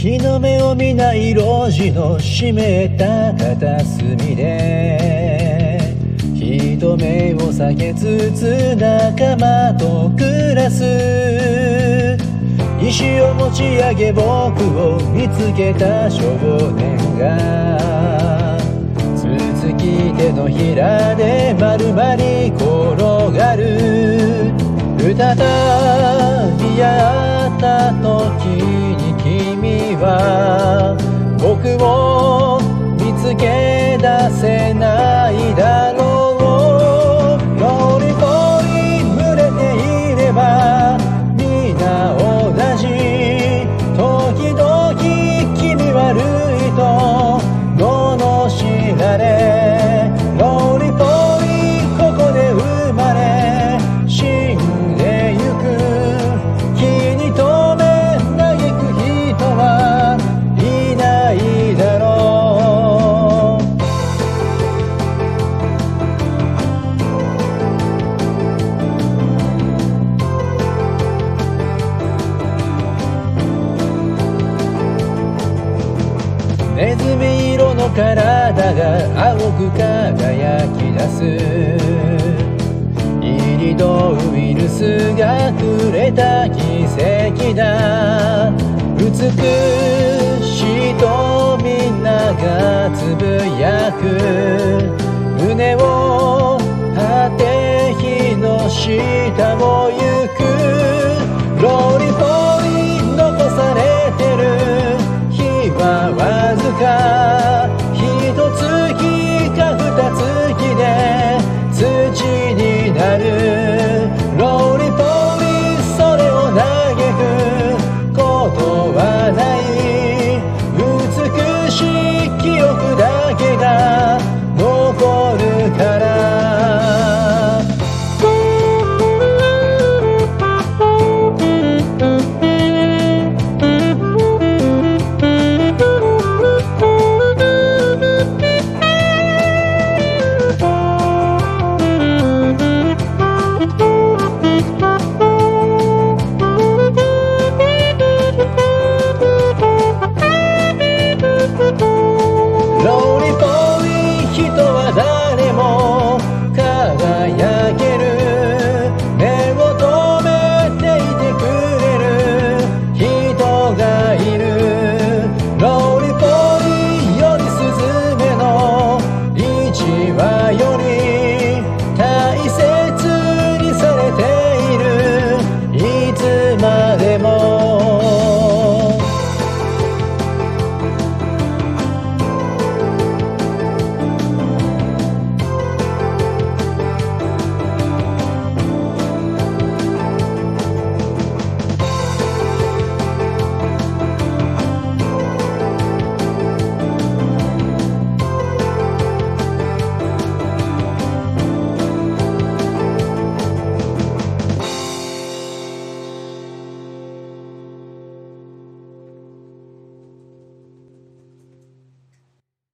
日の目を見ない路地の湿った片隅で人目を避けつつ仲間と暮らす。石を持ち上げ僕を見つけた少年がつつき手のひらで丸まり転がる。再び会った時に君は僕を見つけ出せないだろう。ロリポリ群れていれば皆同じ。時々気味悪いと罵られ、ロリポリここで生まれ死んでゆく。気に留め嘆く人はいないだろう。ネズミ色の体が青く輝き出す。イリドウイルスがくれた奇跡だ。美しいとみんながつぶやく。胸を張って日の下を行く。